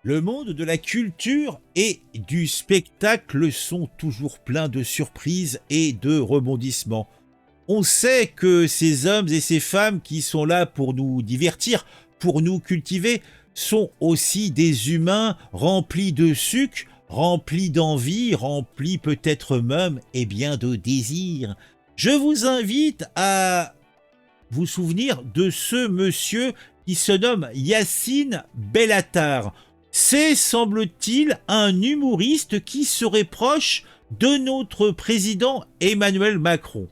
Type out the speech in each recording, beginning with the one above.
Le monde de la culture et du spectacle sont toujours pleins de surprises et de rebondissements. On sait que ces hommes et ces femmes qui sont là pour nous divertir, pour nous cultiver, sont aussi des humains remplis de sucre, remplis d'envie, remplis peut-être même de désirs. Je vous invite à vous souvenir de ce monsieur qui se nomme Yacine Bellatar. C'est, semble-t-il, un humoriste qui serait proche de notre président Emmanuel Macron.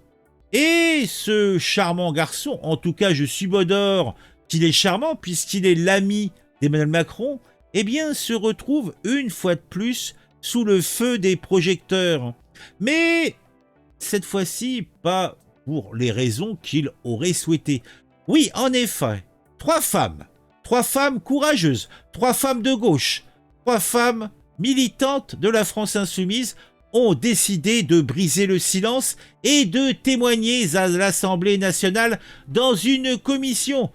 Et ce charmant garçon, en tout cas je subodore qu'il est charmant puisqu'il est l'ami d'Emmanuel Macron, se retrouve une fois de plus sous le feu des projecteurs. Mais cette fois-ci, pas pour les raisons qu'il aurait souhaité. Oui, en effet, trois femmes courageuses, trois femmes de gauche, trois femmes militantes de la France insoumise ont décidé de briser le silence et de témoigner à l'Assemblée nationale dans une commission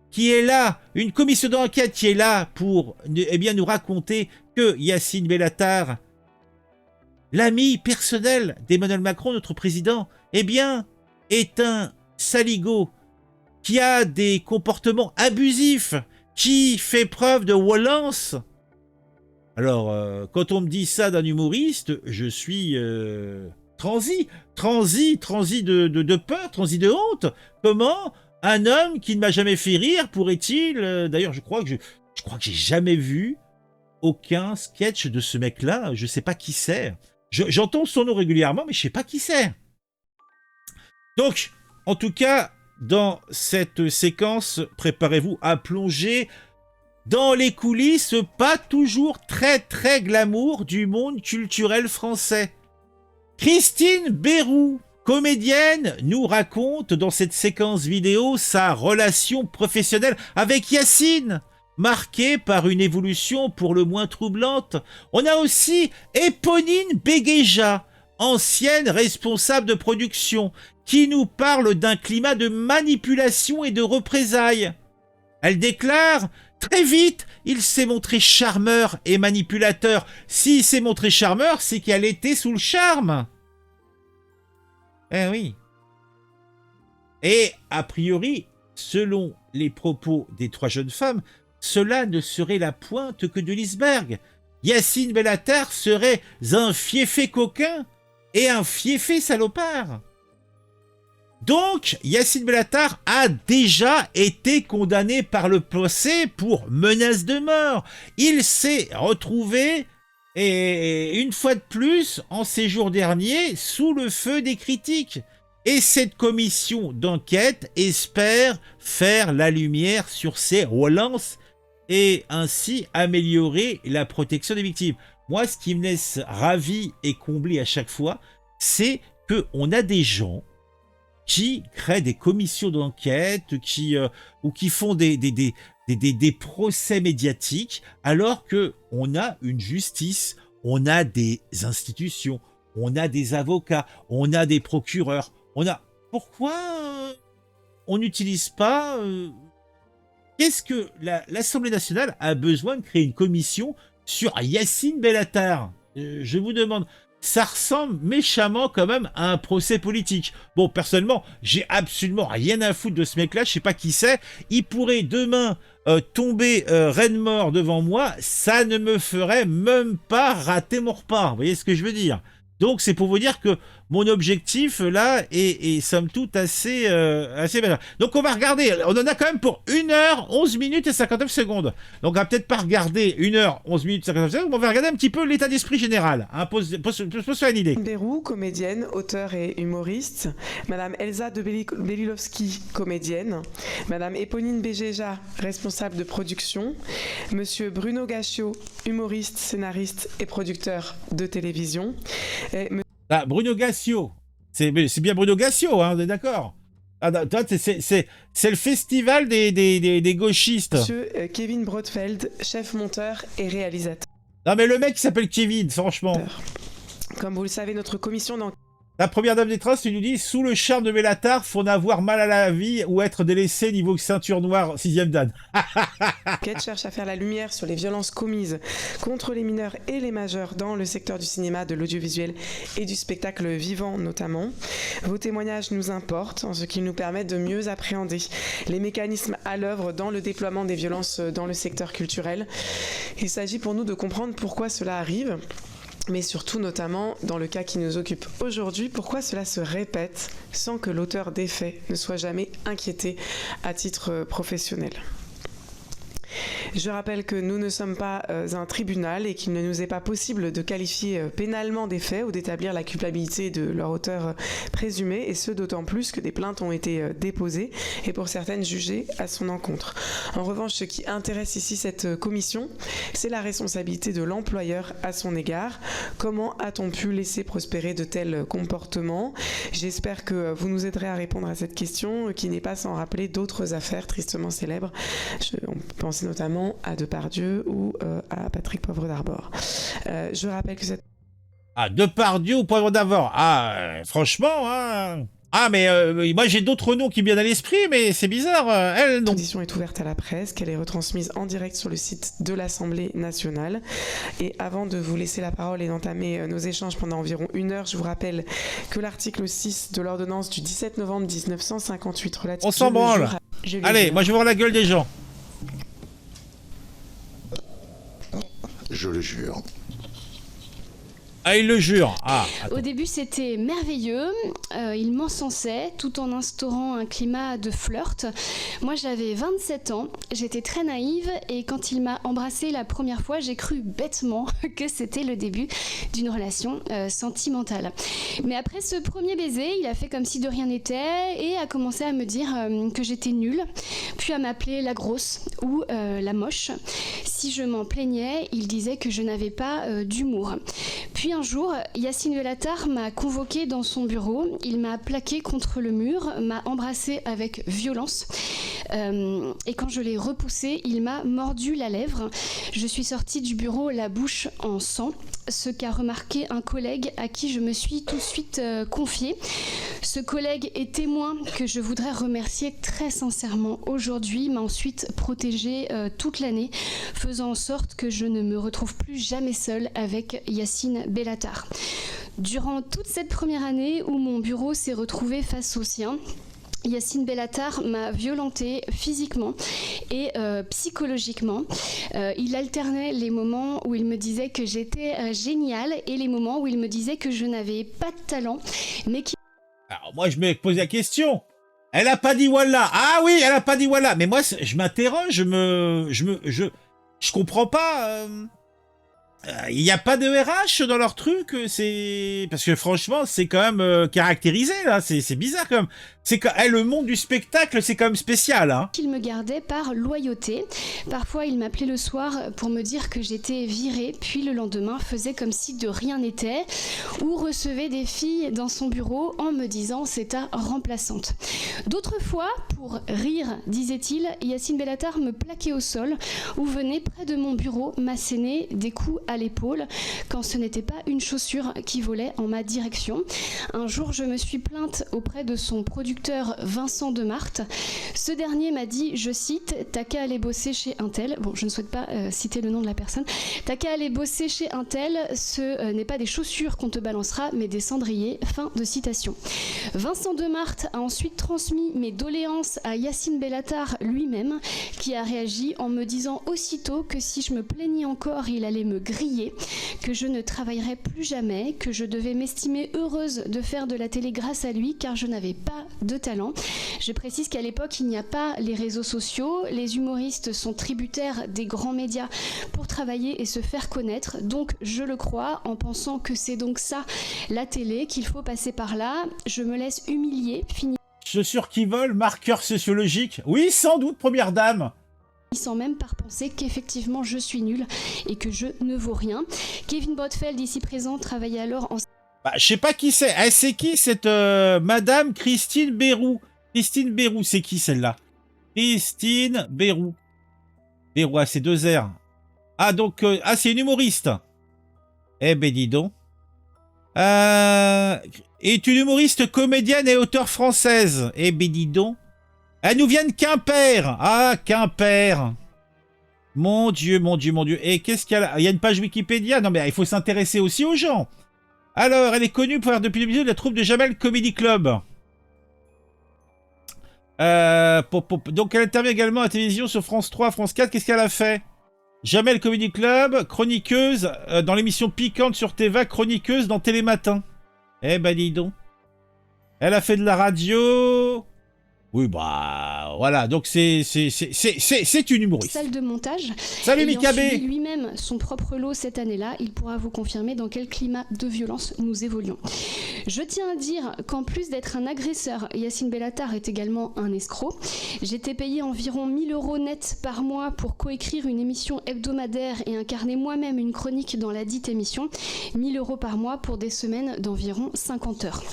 qui est là, une commission d'enquête qui est là pour nous raconter que Yacine Bellatar, l'ami personnel d'Emmanuel Macron, notre président, est un saligo qui a des comportements abusifs, qui fait preuve de violence. Alors, quand on me dit ça d'un humoriste, je suis transi de peur, transi de honte. Comment un homme qui ne m'a jamais fait rire pourrait-il... D'ailleurs, je crois que j'ai jamais vu aucun sketch de ce mec-là. Je sais pas qui c'est. J'entends son nom régulièrement, mais je sais pas qui c'est. Donc, en tout cas, dans cette séquence, préparez-vous à plonger dans les coulisses pas toujours très glamour du monde culturel français. Christine Béroux, comédienne, nous raconte dans cette séquence vidéo sa relation professionnelle avec Yacine, marquée par une évolution pour le moins troublante. On a aussi Éponine Béguéja, ancienne responsable de production, qui nous parle d'un climat de manipulation et de représailles. Elle déclare « Très vite, il s'est montré charmeur et manipulateur. S'il s'est montré charmeur, c'est qu'elle était sous le charme. » Eh oui. Et a priori, selon les propos des trois jeunes femmes, cela ne serait la pointe que de l'iceberg. Yacine Bellatar serait un fiefé coquin et un fiefé salopard. Donc, Yacine Bellatar a déjà été condamné par le procès pour menace de mort. Il s'est retrouvé, et une fois de plus, en ces jours derniers, sous le feu des critiques. Et cette commission d'enquête espère faire la lumière sur ces violences et ainsi améliorer la protection des victimes. Moi, ce qui me laisse ravi et comblé à chaque fois, c'est qu'on a des gens qui créent des commissions d'enquête, ou qui font des procès médiatiques, alors qu'on a une justice, on a des institutions, on a des avocats, on a des procureurs, Pourquoi on n'utilise pas... Qu'est-ce que l'Assemblée nationale a besoin de créer une commission sur Yacine Bellatar? Je vous demande... Ça ressemble méchamment quand même à un procès politique. Bon, personnellement, j'ai absolument rien à foutre de ce mec-là, je sais pas qui c'est. Il pourrait demain tomber reine mort devant moi, ça ne me ferait même pas rater mon repas. Vous voyez ce que je veux dire? Donc, c'est pour vous dire que mon objectif, là, est somme toute assez bien. Donc, on va regarder. On en a quand même pour 1h, 11 minutes et 59 secondes. Donc, on va peut-être pas regarder 1h, 11 minutes et 59 secondes. On va regarder un petit peu l'état d'esprit général. Hein, pose faire une idée. Béroux, comédienne, auteure et humoriste. Madame Elsa de Belilowski, comédienne. Madame Éponine Béguéja, responsable de production. Monsieur Bruno Gachiot, humoriste, scénariste et producteur de télévision. Bruno Gassiot, c'est bien Bruno Gassiot, hein, on est d'accord. C'est le festival des gauchistes. Monsieur Kevin Brodfeld, chef monteur et réalisateur. Non mais le mec il s'appelle Kevin, franchement. Comme vous le savez, notre commission d'enquête... La première dame des traces, tu nous dis, sous le charme de Bellatar, faut en avoir mal à la vie ou être délaissé niveau ceinture noire, sixième dan. L'enquête cherche à faire la lumière sur les violences commises contre les mineurs et les majeurs dans le secteur du cinéma, de l'audiovisuel et du spectacle vivant notamment. Vos témoignages nous importent en ce qu'ils nous permettent de mieux appréhender les mécanismes à l'œuvre dans le déploiement des violences dans le secteur culturel. Il s'agit pour nous de comprendre pourquoi cela arrive, mais surtout notamment dans le cas qui nous occupe aujourd'hui, pourquoi cela se répète sans que l'auteur des faits ne soit jamais inquiété à titre professionnel. Je rappelle que nous ne sommes pas un tribunal et qu'il ne nous est pas possible de qualifier pénalement des faits ou d'établir la culpabilité de leur auteur présumé, et ce d'autant plus que des plaintes ont été déposées et pour certaines jugées à son encontre. En revanche, ce qui intéresse ici cette commission, c'est la responsabilité de l'employeur à son égard. Comment a-t-on pu laisser prospérer de tels comportements? J'espère que vous nous aiderez à répondre à cette question qui n'est pas sans rappeler d'autres affaires tristement célèbres. On pense notamment à Depardieu ou à Patrick Poivre d'Arvor. Je rappelle que cette... Ah, Depardieu ou Poivre d'Arvor. Ah, franchement, hein. Ah, mais moi j'ai d'autres noms qui me viennent à l'esprit, mais c'est bizarre. Elle, non. L'audition est ouverte à la presse, qu'elle est retransmise en direct sur le site de l'Assemblée nationale. Et avant de vous laisser la parole et d'entamer nos échanges pendant environ 1 heure, je vous rappelle que l'article 6 de l'ordonnance du 17 novembre 1958 relative... On s'en branle. Allez, moi je vais voir la gueule des gens. Je le jure. Ah, il le jure. Ah, au début, c'était merveilleux. Il m'encensait tout en instaurant un climat de flirt. Moi, j'avais 27 ans. J'étais très naïve et quand il m'a embrassée la première fois, j'ai cru bêtement que c'était le début d'une relation sentimentale. Mais après ce premier baiser, il a fait comme si de rien n'était et a commencé à me dire que j'étais nulle, puis à m'appeler la grosse ou la moche. Si je m'en plaignais, il disait que je n'avais pas d'humour. Puis un jour, Yacine Bellatar m'a convoqué dans son bureau, il m'a plaqué contre le mur, m'a embrassé avec violence et quand je l'ai repoussé, il m'a mordu la lèvre. Je suis sortie du bureau la bouche en sang, ce qu'a remarqué un collègue à qui je me suis tout de suite confiée. Ce collègue est témoin que je voudrais remercier très sincèrement aujourd'hui, m'a ensuite protégée toute l'année, faisant en sorte que je ne me retrouve plus jamais seule avec Yacine Bellatar. Durant toute cette première année où mon bureau s'est retrouvé face au sien, Yacine Bellatar m'a violentée physiquement et psychologiquement. Il alternait les moments où il me disait que j'étais géniale et les moments où il me disait que je n'avais pas de talent, mais qui... Alors moi je me posais la question. Elle a pas dit voilà. Ah oui, elle a pas dit voilà. Mais moi je m'interroge, je comprends pas. Il n'y a pas de RH dans leur truc, c'est parce que franchement c'est quand même caractérisé là, c'est bizarre quand même. C'est que le monde du spectacle c'est quand même spécial hein. Il me gardait par loyauté. Parfois il m'appelait le soir pour me dire que j'étais virée, puis le lendemain faisait comme si de rien n'était, ou recevait des filles dans son bureau en me disant c'est ta remplaçante. D'autres fois, pour rire, disait-il, Yacine Bellatar me plaquait au sol ou venait près de mon bureau m'asséner des coups à l'épaule quand ce n'était pas une chaussure qui volait en ma direction. Un jour, je me suis plainte auprès de son producteur Vincent Demarthe. Ce dernier m'a dit, je cite, « T'as qu'à aller bosser chez Untel ». Bon, je ne souhaite pas citer le nom de la personne. « T'as qu'à aller bosser chez Untel, ce n'est pas des chaussures qu'on te balancera, mais des cendriers ». Fin de citation. Vincent Demarthe a ensuite transmis mes doléances à Yacine Bellatar lui-même, qui a réagi en me disant aussitôt que si je me plaignais encore, il allait me griller, que je ne travaillerais plus jamais, que je devais m'estimer heureuse de faire de la télé grâce à lui, car je n'avais pas de talent. Je précise qu'à l'époque, il n'y a pas les réseaux sociaux, les humoristes sont tributaires des grands médias pour travailler et se faire connaître, donc je le crois, en pensant que c'est donc ça, la télé, qu'il faut passer par là, je me laisse humilier, finir... Chaussures qui volent, marqueur sociologique. Oui, sans doute, première dame. Sans même par penser qu'effectivement je suis nulle et que je ne vaux rien. Kevin Brodfeld, ici présent, travaillait alors en... Bah, je sais pas qui c'est. Eh, c'est qui cette Madame Christine Bérou? Christine Bérou, c'est qui celle-là? Christine Bérou. Bérou, ah, c'est 2 R. Ah, donc, c'est une humoriste. Eh ben, dis donc. Est une humoriste, comédienne et auteure française. Eh ben dis donc. Elle nous vient de Quimper. Ah, Quimper. Mon Dieu, mon Dieu, mon Dieu. Et qu'est-ce qu'il y a là? Il y a une page Wikipédia? Non, mais il faut s'intéresser aussi aux gens. Alors, elle est connue pour faire depuis 2012 la troupe de Jamel Comedy Club. Donc, elle intervient également à la télévision sur France 3, France 4. Qu'est-ce qu'elle a fait? Jamel Comedy Club, chroniqueuse dans l'émission Piquante sur TVA, chroniqueuse dans Télématin. Eh ben, dis donc. Elle a fait de la radio. Oui, bah, voilà. Donc, c'est une humoriste. Salle de montage. Salut, Ayant Mikabe. subi lui-même son propre lot cette année-là, il pourra vous confirmer dans quel climat de violence nous évoluons. Je tiens à dire qu'en plus d'être un agresseur, Yacine Bellatar est également un escroc. J'étais payé environ 1 000 € net par mois pour coécrire une émission hebdomadaire et incarner moi-même une chronique dans la dite émission. 1 000 € par mois pour des semaines d'environ 50 heures.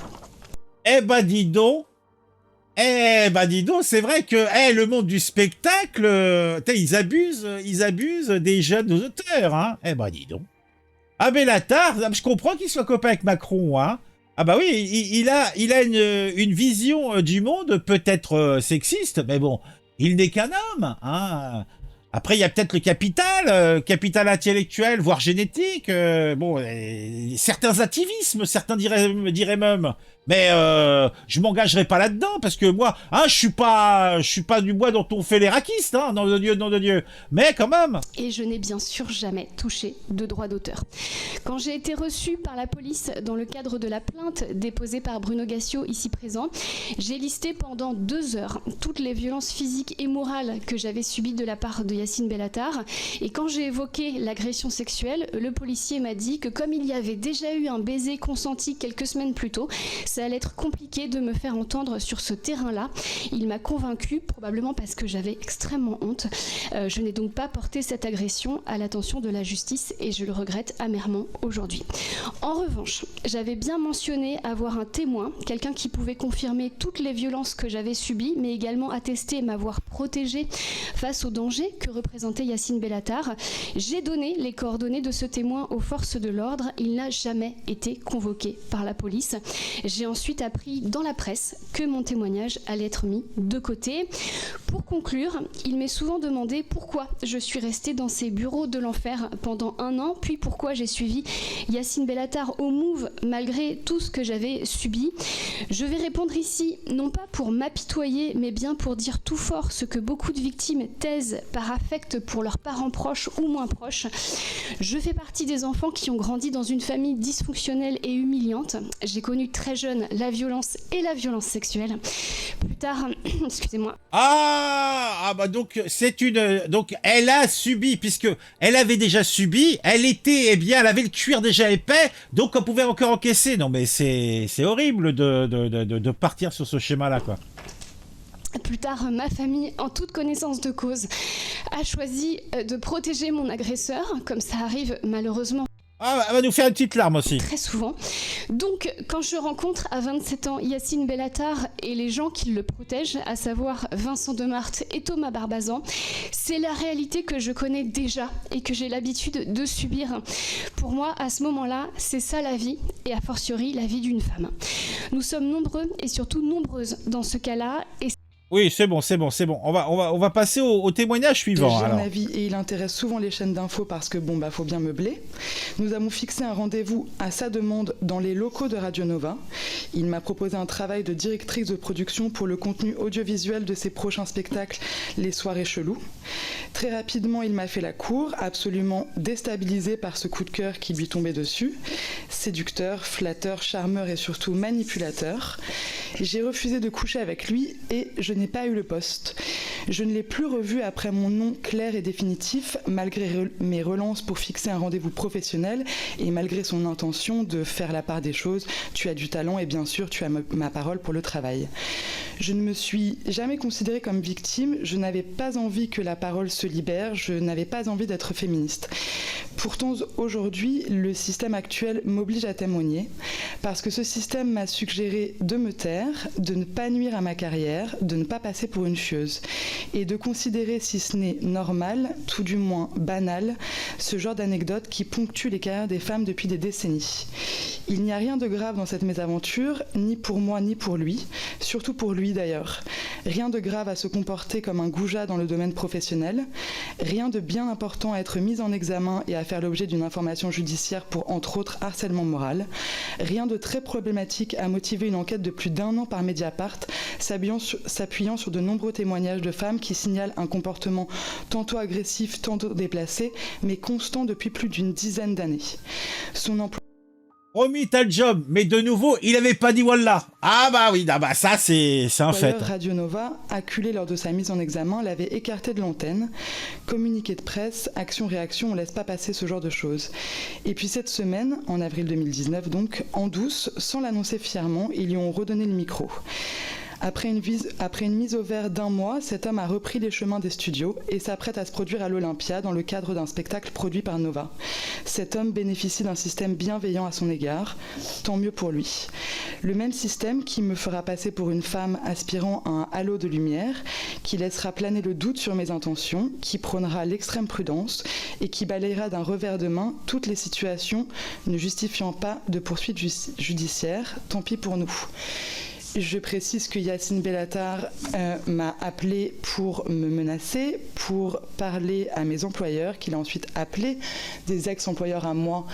Eh ben, dis donc. C'est vrai que le monde du spectacle, ils abusent des jeunes auteurs, hein. Eh ben, dis donc. Ah, Bellatar, je comprends qu'il soit copain avec Macron, hein. Ah bah oui, il a une vision du monde peut-être sexiste, mais bon, il n'est qu'un homme, hein. Après, il y a peut-être le capital intellectuel, voire génétique, certains activismes, certains diraient même. Mais je m'engagerai pas là-dedans parce que moi, hein, je suis pas du bois dont on fait les raquistes, hein, nom de Dieu. Mais quand même. Et je n'ai bien sûr jamais touché de droit d'auteur. Quand j'ai été reçue par la police dans le cadre de la plainte déposée par Bruno Gassio ici présent, j'ai listé pendant 2 heures toutes les violences physiques et morales que j'avais subies de la part de Yacine Bellatar. Et quand j'ai évoqué l'agression sexuelle, le policier m'a dit que comme il y avait déjà eu un baiser consenti quelques semaines plus tôt, ça allait être compliqué de me faire entendre sur ce terrain-là. Il m'a convaincue, probablement parce que j'avais extrêmement honte. Je n'ai donc pas porté cette agression à l'attention de la justice et je le regrette amèrement aujourd'hui. En revanche, j'avais bien mentionné avoir un témoin, quelqu'un qui pouvait confirmer toutes les violences que j'avais subies, mais également attester m'avoir protégée face aux dangers que représentait Yacine Bellatar. J'ai donné les coordonnées de ce témoin aux forces de l'ordre. Il n'a jamais été convoqué par la police. J'ai ensuite appris dans la presse que mon témoignage allait être mis de côté. Pour conclure, il m'est souvent demandé pourquoi je suis restée dans ces bureaux de l'enfer pendant 1 an, puis pourquoi j'ai suivi Yacine Bellatar au Move malgré tout ce que j'avais subi. Je vais répondre ici, non pas pour m'apitoyer, mais bien pour dire tout fort ce que beaucoup de victimes taisent par affect pour leurs parents proches ou moins proches. Je fais partie des enfants qui ont grandi dans une famille dysfonctionnelle et humiliante. J'ai connu très jeune la violence et la violence sexuelle. Plus tard, excusez-moi. Donc elle a subi, puisque elle avait déjà subi, elle avait le cuir déjà épais, donc on pouvait encore encaisser. Non mais c'est horrible de partir sur ce schéma-là, quoi. Plus tard, ma famille, en toute connaissance de cause, a choisi de protéger mon agresseur, comme ça arrive malheureusement. Ah, elle va nous faire une petite larme aussi. Très souvent. Donc, quand je rencontre à 27 ans Yacine Bellatar et les gens qui le protègent, à savoir Vincent Demarthe et Thomas Barbazan, c'est la réalité que je connais déjà et que j'ai l'habitude de subir. Pour moi, à ce moment-là, c'est ça la vie, et a fortiori la vie d'une femme. Nous sommes nombreux et surtout nombreuses dans ce cas-là. Oui, c'est bon. On va passer au témoignage suivant. J'ai un avis et il intéresse souvent les chaînes d'infos parce que faut bien meubler. Nous avons fixé un rendez-vous à sa demande dans les locaux de Radio Nova. Il m'a proposé un travail de directrice de production pour le contenu audiovisuel de ses prochains spectacles, Les Soirées Cheloues. Très rapidement, il m'a fait la cour, absolument déstabilisé par ce coup de cœur qui lui tombait dessus. Séducteur, flatteur, charmeur et surtout manipulateur. J'ai refusé de coucher avec lui et je n'ai pas eu le poste. Je ne l'ai plus revu après mon nom clair et définitif, malgré mes relances pour fixer un rendez-vous professionnel et malgré son intention de faire la part des choses. Tu as du talent et bien sûr tu as ma parole pour le travail. Je ne me suis jamais considérée comme victime, je n'avais pas envie que la parole se libère, je n'avais pas envie d'être féministe. Pourtant, aujourd'hui, le système actuel m'oblige à témoigner, parce que ce système m'a suggéré de me taire, de ne pas nuire à ma carrière, de ne pas passer pour une chieuse. et de considérer, si ce n'est normal, tout du moins banal, ce genre d'anecdote qui ponctue les carrières des femmes depuis des décennies. Il n'y a rien de grave dans cette mésaventure, ni pour moi ni pour lui, surtout pour lui d'ailleurs. Rien de grave à se comporter comme un goujat dans le domaine professionnel, rien de bien important à être mis en examen et à faire l'objet d'une information judiciaire pour entre autres harcèlement moral, rien de très problématique à motiver une enquête de plus d'1 an par Mediapart, s'appuyant sur de nombreux témoignages de femmes qui signalent un comportement tantôt agressif, tantôt déplacé, mais constant depuis plus d'une dizaine d'années. Son emploi Promis, t'as le job, mais de nouveau, il avait pas dit Wallah. Ah bah oui, ça c'est un fait. Radio Nova, acculé lors de sa mise en examen, l'avait écarté de l'antenne. Communiqué de presse, action-réaction, on laisse pas passer ce genre de choses. Et puis cette semaine, en avril 2019 donc, en douce, sans l'annoncer fièrement, ils lui ont redonné le micro. Après une mise au vert d'1 mois, cet homme a repris les chemins des studios et s'apprête à se produire à l'Olympia dans le cadre d'un spectacle produit par Nova. Cet homme bénéficie d'un système bienveillant à son égard, tant mieux pour lui. Le même système qui me fera passer pour une femme aspirant à un halo de lumière, qui laissera planer le doute sur mes intentions, qui prônera l'extrême prudence et qui balayera d'un revers de main toutes les situations ne justifiant pas de poursuite judiciaire, tant pis pour nous. Je précise que Yacine Bellatar m'a appelé pour me menacer, pour parler à mes employeurs, qu'il a ensuite appelé des ex-employeurs à moi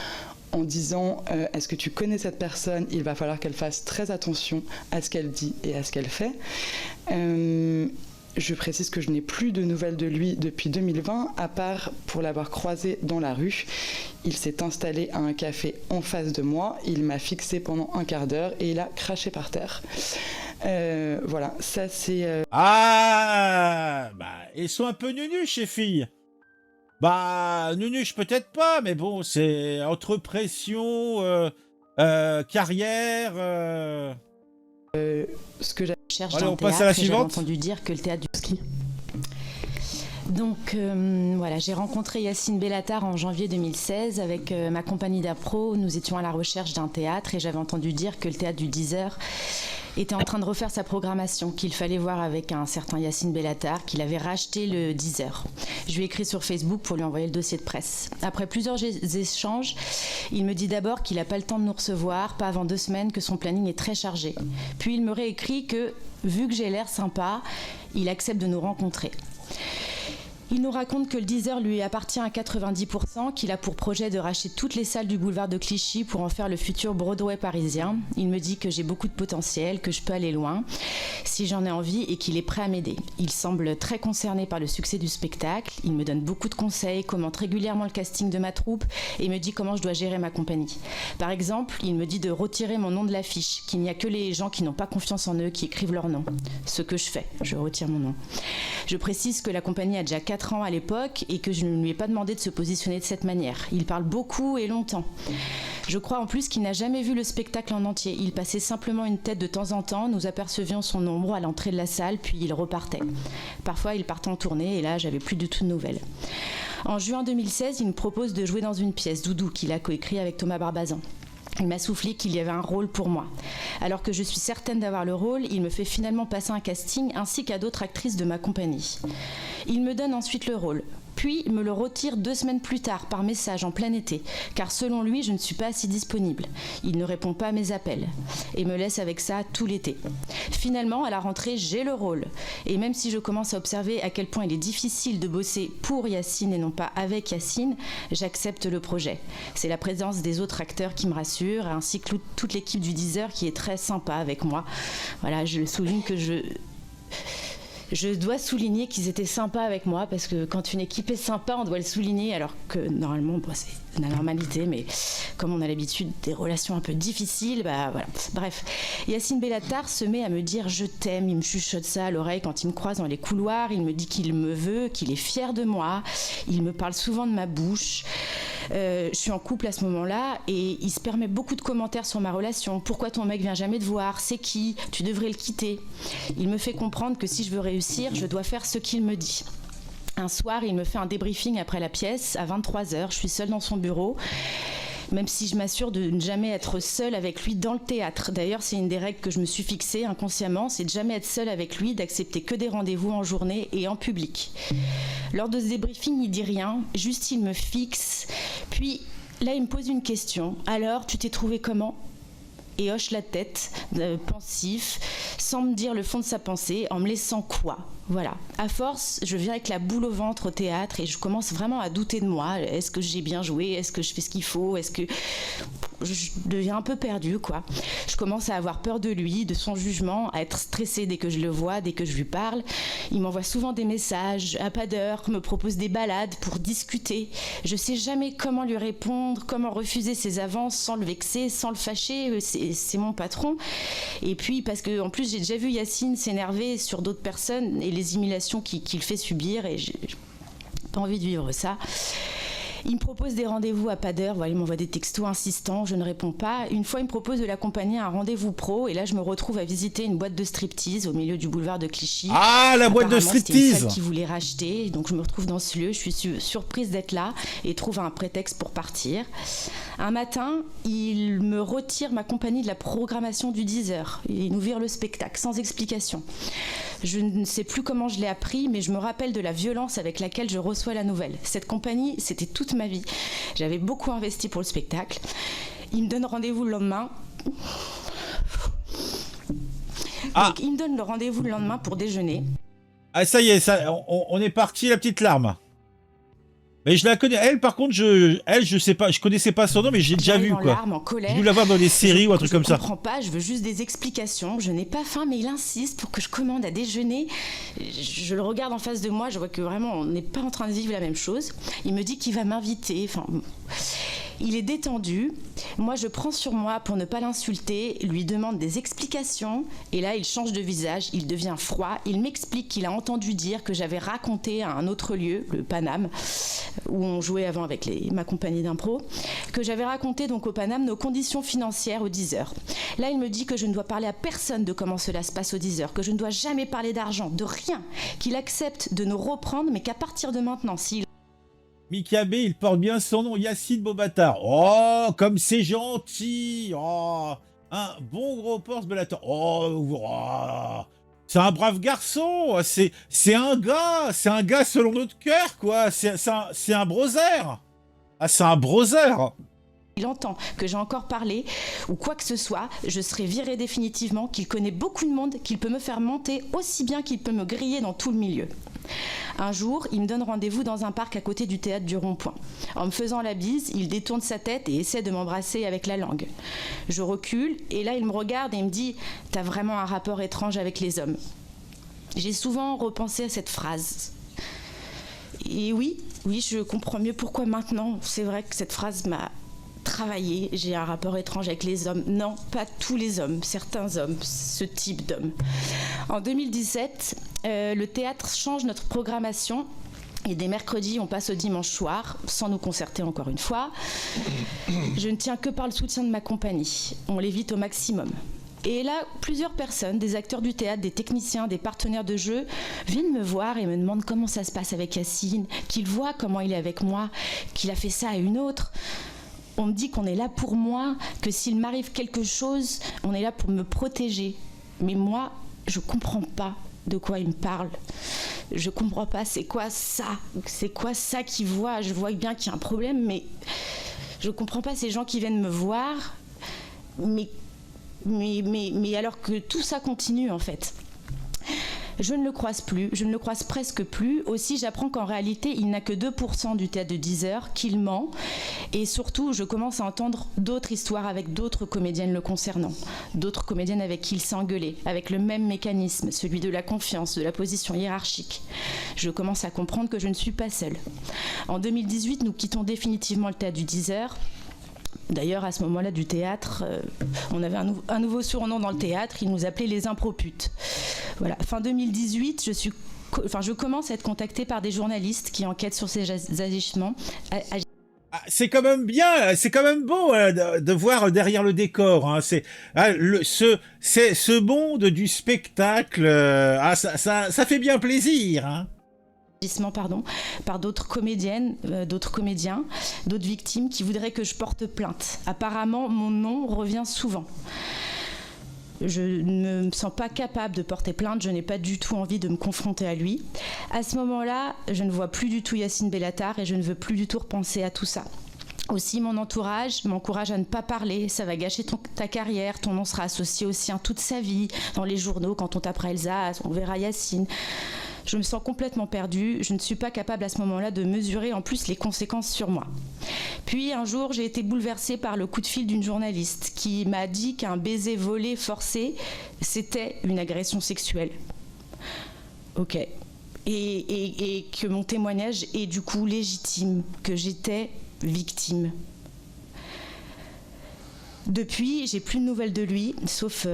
en disant est-ce que tu connais cette personne ? Il va falloir qu'elle fasse très attention à ce qu'elle dit et à ce qu'elle fait. Je précise que je n'ai plus de nouvelles de lui depuis 2020, à part pour l'avoir croisé dans la rue. Il s'est installé à un café en face de moi, il m'a fixé pendant un quart d'heure et il a craché par terre. Voilà, ça c'est... Ah bah, ils sont un peu nunuches, ces filles. Bah, nunuches peut-être pas, mais bon, c'est entre pression, carrière... ce que Allez, on passe à la suivante. J'ai entendu dire que le théâtre du ski. Donc voilà, j'ai rencontré Yacine Bellatar en janvier 2016 avec ma compagnie d'appro. Nous étions à la recherche d'un théâtre et j'avais entendu dire que le théâtre du 10h était en train de refaire sa programmation, qu'il fallait voir avec un certain Yacine Bellatar, qu'il avait racheté le 10h. Je lui ai écrit sur Facebook pour lui envoyer le dossier de presse. Après plusieurs échanges, il me dit d'abord qu'il n'a pas le temps de nous recevoir, pas avant 2 semaines, que son planning est très chargé. Puis il me réécrit que, vu que j'ai l'air sympa, il accepte de nous rencontrer. Il nous raconte que le 10h lui appartient à 90%, qu'il a pour projet de racheter toutes les salles du boulevard de Clichy pour en faire le futur Broadway parisien. Il me dit que j'ai beaucoup de potentiel, que je peux aller loin, si j'en ai envie, et qu'il est prêt à m'aider. Il semble très concerné par le succès du spectacle, il me donne beaucoup de conseils, commente régulièrement le casting de ma troupe et me dit comment je dois gérer ma compagnie. Par exemple, il me dit de retirer mon nom de l'affiche, qu'il n'y a que les gens qui n'ont pas confiance en eux qui écrivent leur nom. Ce que je fais, je retire mon nom. Je précise que la compagnie a déjà 4 ans à l'époque et que je ne lui ai pas demandé de se positionner de cette manière. Il parle beaucoup et longtemps. Je crois en plus qu'il n'a jamais vu le spectacle en entier. Il passait simplement une tête de temps en temps, nous apercevions son ombre à l'entrée de la salle, puis il repartait. Parfois, il partait en tournée et là, j'avais plus du tout de nouvelles. En juin 2016, il me propose de jouer dans une pièce, Doudou, qu'il a coécrit avec Thomas Barbazan. Il m'a soufflé qu'il y avait un rôle pour moi. Alors que je suis certaine d'avoir le rôle, il me fait finalement passer un casting ainsi qu'à d'autres actrices de ma compagnie. Il me donne ensuite le rôle. Puis me le retire 2 semaines plus tard par message en plein été, car selon lui, je ne suis pas assez disponible. Il ne répond pas à mes appels et me laisse avec ça tout l'été. Finalement, à la rentrée, j'ai le rôle. Et même si je commence à observer à quel point il est difficile de bosser pour Yacine et non pas avec Yacine, j'accepte le projet. C'est la présence des autres acteurs qui me rassure, ainsi que toute l'équipe du 10h qui est très sympa avec moi. Voilà, je souligne que je dois souligner qu'ils étaient sympas avec moi, parce que quand une équipe est sympa, on doit le souligner, alors que normalement, c'est la normalité, mais comme on a l'habitude des relations un peu difficiles, bah voilà. Bref, Yacine Bellatar se met à me dire « je t'aime », il me chuchote ça à l'oreille quand il me croise dans les couloirs, il me dit qu'il me veut, qu'il est fier de moi, il me parle souvent de ma bouche. Je suis en couple à ce moment-là et il se permet beaucoup de commentaires sur ma relation. Pourquoi ton mec vient jamais te voir ? C'est qui ? Tu devrais le quitter. Il me fait comprendre que si je veux réussir, je dois faire ce qu'il me dit. Un soir, il me fait un débriefing après la pièce à 23h. Je suis seule dans son bureau. même si je m'assure de ne jamais être seule avec lui dans le théâtre. D'ailleurs, c'est une des règles que je me suis fixée inconsciemment, c'est de jamais être seule avec lui, d'accepter que des rendez-vous en journée et en public. Lors de ce débriefing, il dit rien, juste il me fixe, puis là il me pose une question. Alors, tu t'es trouvé comment ? Et hoche la tête, pensif, sans me dire le fond de sa pensée, en me laissant quoi ? Voilà. À force, je viens avec la boule au ventre au théâtre et je commence vraiment à douter de moi. Est-ce que j'ai bien joué ? Est-ce que je fais ce qu'il faut ? Est-ce que je deviens un peu perdue, quoi. Je commence à avoir peur de lui, de son jugement, à être stressée dès que je le vois, dès que je lui parle. Il m'envoie souvent des messages à pas d'heure, me propose des balades pour discuter. Je sais jamais comment lui répondre, comment refuser ses avances sans le vexer, sans le fâcher. C'est mon patron. Et puis, parce que en plus, j'ai déjà vu Yacine s'énerver sur d'autres personnes et les humiliations qu'il fait subir, et j'ai pas envie de vivre ça. Il me propose des rendez-vous à pas d'heure, voilà, il m'envoie des textos insistants, je ne réponds pas. Une fois, il me propose de l'accompagner à un rendez-vous pro, et là, je me retrouve à visiter une boîte de striptease au milieu du boulevard de Clichy. Ah, la boîte de striptease! C'était une salle qu'il voulait racheter, donc je me retrouve dans ce lieu, je suis surprise d'être là, et trouve un prétexte pour partir. Un matin, il me retire ma compagnie de la programmation du 10h. Il nous vire le spectacle, sans explication. Je ne sais plus comment je l'ai appris, mais je me rappelle de la violence avec laquelle je reçois la nouvelle. Cette compagnie, c'était toute ma vie. J'avais beaucoup investi pour le spectacle. Il me donne rendez-vous le lendemain. Donc, il me donne le rendez-vous le lendemain pour déjeuner. Ah, ça y est, on est parti, la petite larme. Mais je la connais. Elle, par contre, je sais pas, je connaissais pas son nom, mais j'ai déjà vu, quoi. Larmes, en colère. J'ai dû la voir dans des séries ou un truc comme ça. Je comprends pas, je veux juste des explications. Je n'ai pas faim, mais il insiste pour que je commande à déjeuner. Je le regarde en face de moi, je vois que vraiment, on n'est pas en train de vivre la même chose. Il me dit qu'il va m'inviter. Enfin, il est détendu. Moi, je prends sur moi pour ne pas l'insulter, lui demande des explications. Et là, il change de visage, il devient froid. Il m'explique qu'il a entendu dire que j'avais raconté à un autre lieu, le Paname, où on jouait avant avec ma compagnie d'impro, que j'avais raconté donc au Paname nos conditions financières au 10h. Là, il me dit que je ne dois parler à personne de comment cela se passe au 10h, que je ne dois jamais parler d'argent, de rien, qu'il accepte de nous reprendre, mais qu'à partir de maintenant, s'il... Mikabe, il porte bien son nom, Yacine Beaubâtard. Oh, comme c'est gentil. Oh, un bon gros porte Bellator. Oh, c'est un brave garçon. C'est un gars selon notre cœur, quoi. C'est un brother. Ah, c'est un brother. Il entend que j'ai encore parlé ou quoi que ce soit, je serai virée définitivement, qu'il connaît beaucoup de monde, qu'il peut me faire monter aussi bien qu'il peut me griller dans tout le milieu. Un jour, il me donne rendez-vous dans un parc à côté du théâtre du Rond-Point. En me faisant la bise, il détourne sa tête et essaie de m'embrasser avec la langue. Je recule et là, il me regarde et il me dit « T'as vraiment un rapport étrange avec les hommes ». J'ai souvent repensé à cette phrase. Et oui, je comprends mieux pourquoi maintenant. C'est vrai que cette phrase m'a travaillé. J'ai un rapport étrange avec les hommes. Non, pas tous les hommes, certains hommes, ce type d'hommes. En 2017, le théâtre change notre programmation. Et des mercredis, on passe au dimanche soir, sans nous concerter encore une fois. Je ne tiens que par le soutien de ma compagnie. On l'évite au maximum. Et là, plusieurs personnes, des acteurs du théâtre, des techniciens, des partenaires de jeu, viennent me voir et me demandent comment ça se passe avec Yacine, qu'ils voient comment il est avec moi, qu'il a fait ça à une autre. On me dit qu'on est là pour moi, que s'il m'arrive quelque chose, on est là pour me protéger. Mais moi, je comprends pas de quoi il me parle. Je comprends pas, c'est quoi ça ? C'est quoi ça qu'ils voient ? Je vois bien qu'il y a un problème, mais je comprends pas ces gens qui viennent me voir, mais alors que tout ça continue en fait. Je ne le croise plus, je ne le croise presque plus. Aussi, j'apprends qu'en réalité, il n'a que 2% du théâtre de 10h, qu'il ment. Et surtout, je commence à entendre d'autres histoires avec d'autres comédiennes le concernant. D'autres comédiennes avec qui il s'est engueulé, avec le même mécanisme, celui de la confiance, de la position hiérarchique. Je commence à comprendre que je ne suis pas seule. En 2018, nous quittons définitivement le théâtre du 10h. D'ailleurs, à ce moment-là du théâtre, on avait un nouveau surnom dans le théâtre, ils nous appelaient les improputes. Voilà. Fin 2018, je commence à être contactée par des journalistes qui enquêtent sur ces agissements. C'est quand même bien, c'est quand même beau de voir derrière le décor. Hein. C'est ce monde du spectacle. Ça fait bien plaisir. Hein. par d'autres comédiennes, d'autres comédiens, d'autres victimes qui voudraient que je porte plainte. Apparemment, mon nom revient souvent. Je ne me sens pas capable de porter plainte, je n'ai pas du tout envie de me confronter à lui. À ce moment-là, je ne vois plus du tout Yacine Bellatar et je ne veux plus du tout repenser à tout ça. Aussi, mon entourage m'encourage à ne pas parler, ça va gâcher ta carrière, ton nom sera associé au sien toute sa vie. Dans les journaux, quand on tapera Elsa, on verra Yacine. Je me sens complètement perdue, je ne suis pas capable à ce moment-là de mesurer en plus les conséquences sur moi. Puis un jour, j'ai été bouleversée par le coup de fil d'une journaliste qui m'a dit qu'un baiser volé forcé, c'était une agression sexuelle. Ok. Et que mon témoignage est du coup légitime, que j'étais victime. Depuis, j'ai plus de nouvelles de lui, sauf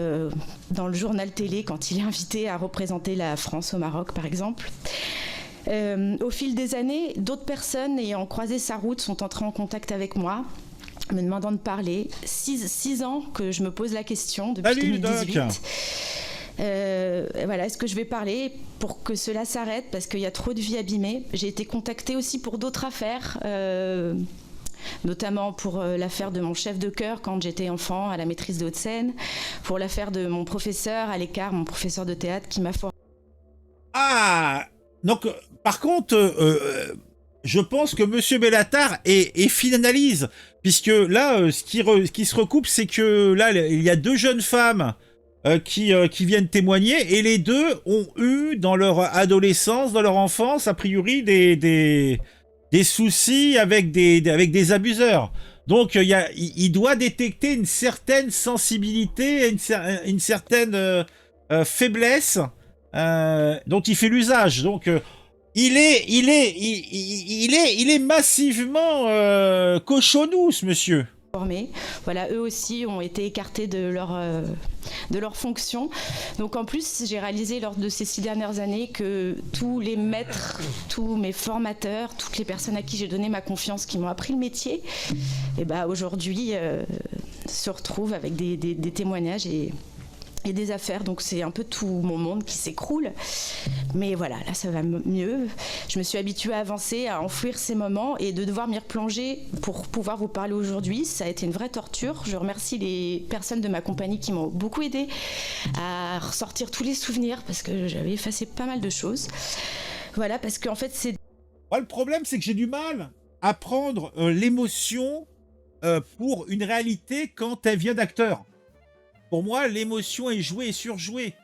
dans le journal télé quand il est invité à représenter la France au Maroc, par exemple. Au fil des années, d'autres personnes ayant croisé sa route sont entrées en contact avec moi, me demandant de parler. 6 ans que je me pose la question depuis 2018. Voilà, est-ce que je vais parler pour que cela s'arrête parce qu'il y a trop de vies abîmées. J'ai été contactée aussi pour d'autres affaires, notamment pour l'affaire de mon chef de chœur quand j'étais enfant à la maîtrise de Haute-Seine, pour l'affaire de mon professeur à l'écart, mon professeur de théâtre qui m'a formé. Ah, donc par contre, je pense que Monsieur Bellatar est fine analyse, puisque là, ce qui se recoupe, c'est que là, il y a 2 jeunes femmes qui viennent témoigner, et les 2 ont eu dans leur adolescence, dans leur enfance, a priori des soucis avec des abuseurs. Donc il doit détecter une certaine sensibilité, une certaine faiblesse dont il fait l'usage. Donc il est massivement cochonou, ce monsieur. Voilà, eux aussi ont été écartés de leur fonction. Donc en plus, j'ai réalisé lors de ces 6 dernières années que tous les maîtres, tous mes formateurs, toutes les personnes à qui j'ai donné ma confiance, qui m'ont appris le métier, et aujourd'hui se retrouvent avec des témoignages et des affaires. Donc c'est un peu tout mon monde qui s'écroule. Mais voilà, là ça va mieux. Je me suis habituée à avancer, à enfouir ces moments et de devoir m'y replonger pour pouvoir vous parler aujourd'hui. Ça a été une vraie torture. Je remercie les personnes de ma compagnie qui m'ont beaucoup aidée à ressortir tous les souvenirs parce que j'avais effacé pas mal de choses. Voilà, parce qu'en fait c'est... Ouais, le problème c'est que j'ai du mal à prendre l'émotion pour une réalité quand elle vient d'acteurs. Pour moi, l'émotion est jouée et surjouée.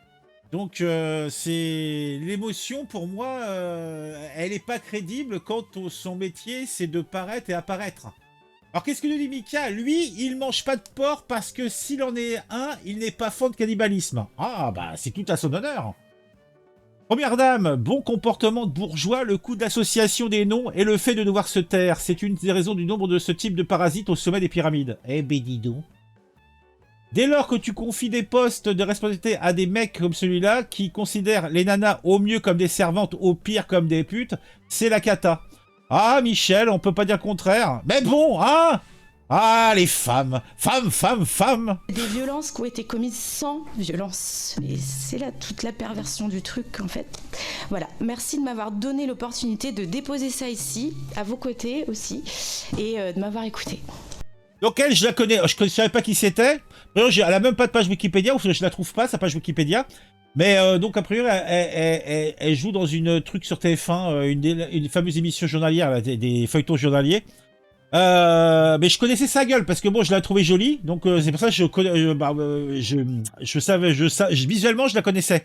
Donc, c'est l'émotion, pour moi, elle n'est pas crédible quand son métier, c'est de paraître et apparaître. Alors, qu'est-ce que nous dit Mika? Lui, il mange pas de porc parce que s'il en est un, il n'est pas fan de cannibalisme. Ah, bah, c'est tout à son honneur. Première dame, bon comportement de bourgeois, le coût d'association des noms et le fait de devoir se taire. C'est une des raisons du nombre de ce type de parasites au sommet des pyramides. Eh ben, dis donc. Dès lors que tu confies des postes de responsabilité à des mecs comme celui-là, qui considèrent les nanas au mieux comme des servantes, au pire comme des putes, c'est la cata. Ah, Michel, on peut pas dire le contraire. Mais bon, hein? Ah, les femmes. Femmes. Des violences qui ont été commises sans violence. Et c'est là toute la perversion du truc, en fait. Voilà, merci de m'avoir donné l'opportunité de déposer ça ici, à vos côtés aussi, et de m'avoir écouté. Donc elle, je la connais, je ne savais pas qui c'était. Elle n'a même pas de page Wikipédia, ou je la trouve pas, sa page Wikipédia. Mais donc a priori, elle joue dans une truc sur TF1, une fameuse émission journalière, là, des feuilletons journaliers. Mais je connaissais sa gueule, parce que bon, je la trouvais jolie, donc c'est pour ça que je savais, visuellement, je la connaissais.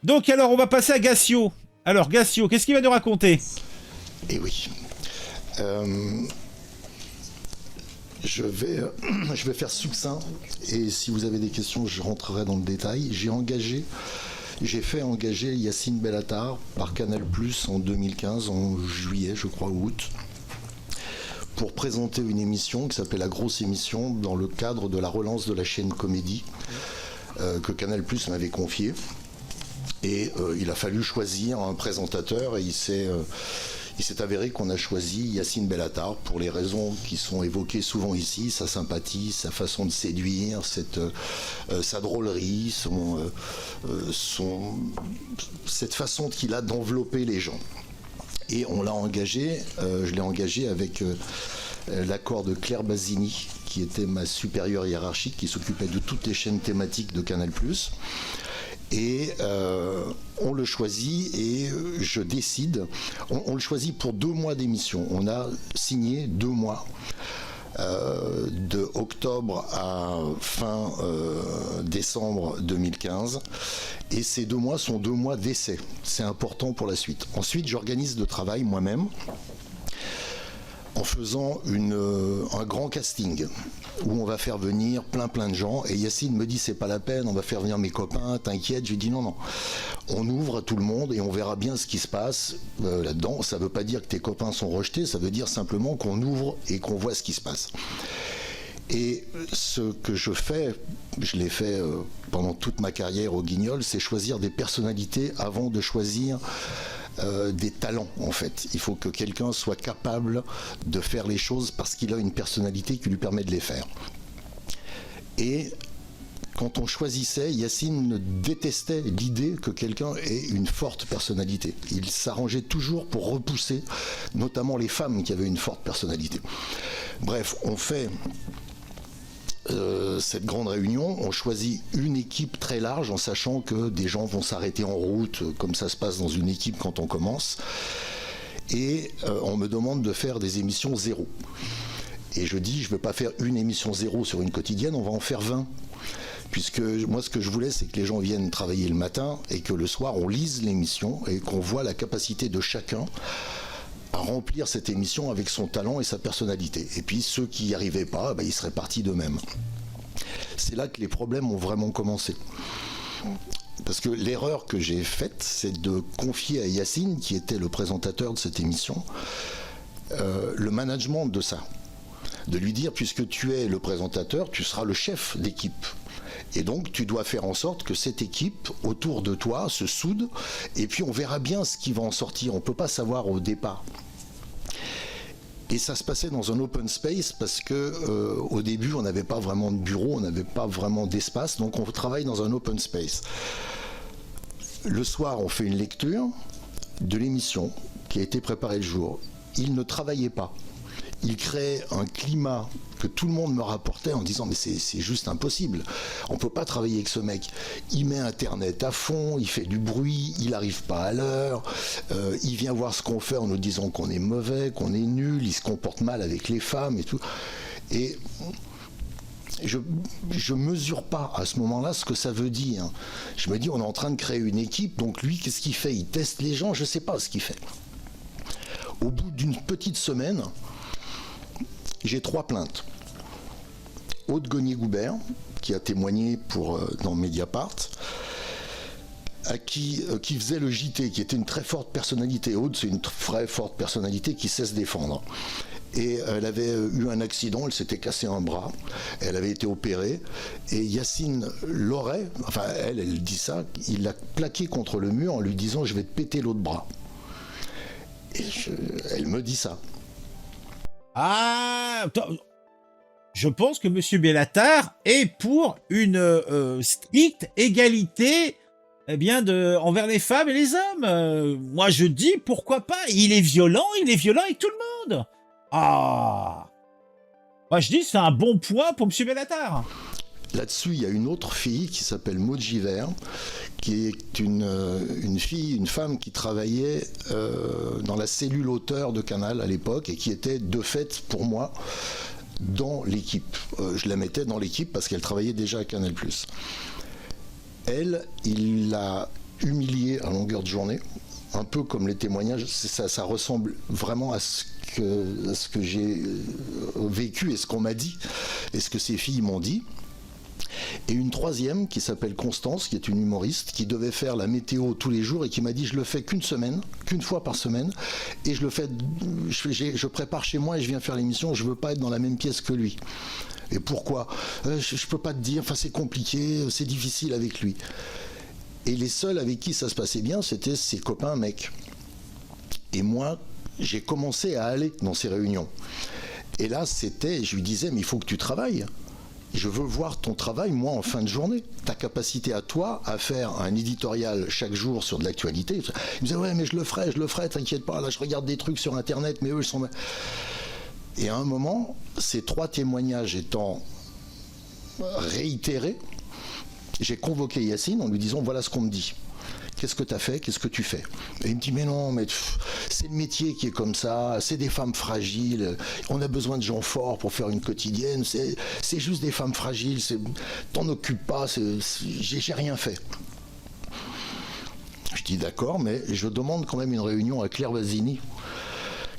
Donc alors, on va passer à Gassio. Alors Gassio, qu'est-ce qu'il va nous raconter? Eh oui. Je vais faire succinct et si vous avez des questions, je rentrerai dans le détail. J'ai fait engager Yacine Bellatar par Canal+ en 2015, en juillet, je crois, ou août, pour présenter une émission qui s'appelle La Grosse Émission dans le cadre de la relance de la chaîne Comédie que Canal+ m'avait confiée. Et il a fallu choisir un présentateur et il s'est avéré qu'on a choisi Yacine Bellatar pour les raisons qui sont évoquées souvent ici, sa sympathie, sa façon de séduire, sa drôlerie, cette façon qu'il a d'envelopper les gens. Et on l'a engagé, je l'ai engagé avec l'accord de Claire Basini, qui était ma supérieure hiérarchique, qui s'occupait de toutes les chaînes thématiques de Canal+. Et on le choisit et je décide. On le choisit pour 2 mois d'émission. On a signé 2 mois. De octobre à fin décembre 2015. Et ces 2 mois sont 2 mois d'essai. C'est important pour la suite. Ensuite, j'organise le travail moi-même en faisant un grand casting où on va faire venir plein de gens. Et Yacine me dit, c'est pas la peine, on va faire venir mes copains, t'inquiète. J'ai dit non. On ouvre à tout le monde et on verra bien ce qui se passe là-dedans. Ça veut pas dire que tes copains sont rejetés, ça veut dire simplement qu'on ouvre et qu'on voit ce qui se passe. Et ce que je fais, je l'ai fait pendant toute ma carrière au Guignol, c'est choisir des personnalités avant de choisir des talents, en fait. Il faut que quelqu'un soit capable de faire les choses parce qu'il a une personnalité qui lui permet de les faire. Et quand on choisissait, Yacine détestait l'idée que quelqu'un ait une forte personnalité. Il s'arrangeait toujours pour repousser, notamment les femmes qui avaient une forte personnalité. Bref, on fait cette grande réunion, on choisit une équipe très large en sachant que des gens vont s'arrêter en route, comme ça se passe dans une équipe quand on commence. Et on me demande de faire des émissions 0. Et je dis, je ne veux pas faire une émission 0 sur une quotidienne, on va en faire 20. Puisque moi, ce que je voulais, c'est que les gens viennent travailler le matin et que le soir, on lise l'émission et qu'on voit la capacité de chacun à remplir cette émission avec son talent et sa personnalité. Et puis ceux qui n'y arrivaient pas, ils seraient partis d'eux-mêmes. C'est là que les problèmes ont vraiment commencé. Parce que l'erreur que j'ai faite, c'est de confier à Yacine, qui était le présentateur de cette émission, le management de ça. De lui dire, puisque tu es le présentateur, tu seras le chef d'équipe. Et donc, tu dois faire en sorte que cette équipe, autour de toi, se soude, et puis on verra bien ce qui va en sortir. On ne peut pas savoir au départ. Et ça se passait dans un open space parce que au début, on n'avait pas vraiment de bureau, on n'avait pas vraiment d'espace, donc on travaille dans un open space. Le soir, on fait une lecture de l'émission qui a été préparée le jour. Il ne travaillait pas. Il crée un climat que tout le monde me rapportait en disant mais c'est juste impossible, on peut pas travailler avec ce mec, il met internet à fond, il fait du bruit, il arrive pas à l'heure, il vient voir ce qu'on fait en nous disant qu'on est mauvais, qu'on est nul, il se comporte mal avec les femmes et tout. Et je mesure pas à ce moment-là ce que ça veut dire. Je me dis on est en train de créer une équipe, donc lui qu'est-ce qu'il fait? Il teste les gens, je sais pas ce qu'il fait. Au bout d'une petite semaine, j'ai 3 plaintes. Aude Gonier-Goubert, qui a témoigné dans Mediapart, qui faisait le JT, qui était une très forte personnalité. Aude, c'est une très forte personnalité qui sait se défendre. Et elle avait eu un accident, elle s'était cassé un bras, elle avait été opérée, et Yacine l'aurait, enfin elle dit ça, il l'a plaqué contre le mur en lui disant « je vais te péter l'autre bras ». Et elle me dit ça. Ah, je pense que M. Bellatar est pour une stricte égalité envers les femmes et les hommes. Moi, je dis, pourquoi pas? Il est violent avec tout le monde. Ah, moi, je dis, c'est un bon point pour M. Bellatar. Là-dessus, il y a une autre fille qui s'appelle Maud Givert, qui est une femme qui travaillait dans la cellule auteur de Canal à l'époque et qui était de fait pour moi dans l'équipe. Je la mettais dans l'équipe parce qu'elle travaillait déjà à Canal+. Elle, il l'a humiliée à longueur de journée, un peu comme les témoignages. Ça ressemble vraiment à ce que j'ai vécu et ce qu'on m'a dit et ce que ces filles m'ont dit. Et une troisième qui s'appelle Constance, qui est une humoriste, qui devait faire la météo tous les jours et qui m'a dit je le fais qu'une fois par semaine, et je prépare chez moi et je viens faire l'émission, je veux pas être dans la même pièce que lui. Et pourquoi? Je peux pas te dire, enfin c'est compliqué, c'est difficile avec lui. Et les seuls avec qui ça se passait bien, c'était ses copains mecs. Et moi, j'ai commencé à aller dans ces réunions. Et là, je lui disais, mais il faut que tu travailles. je veux voir ton travail, moi, en fin de journée. Ta capacité à toi à faire un éditorial chaque jour sur de l'actualité. Il me disait, ouais, mais je le ferai, t'inquiète pas, là, je regarde des trucs sur Internet, mais eux, ils sont... Et à un moment, ces 3 témoignages étant réitérés, j'ai convoqué Yacine en lui disant, voilà ce qu'on me dit. Qu'est-ce que tu as fait? Qu'est-ce que tu fais? Et il me dit, mais non, mais c'est le métier qui est comme ça, c'est des femmes fragiles, on a besoin de gens forts pour faire une quotidienne, c'est juste des femmes fragiles, t'en occupes pas, j'ai rien fait. Je dis d'accord, mais je demande quand même une réunion à Claire Vasini,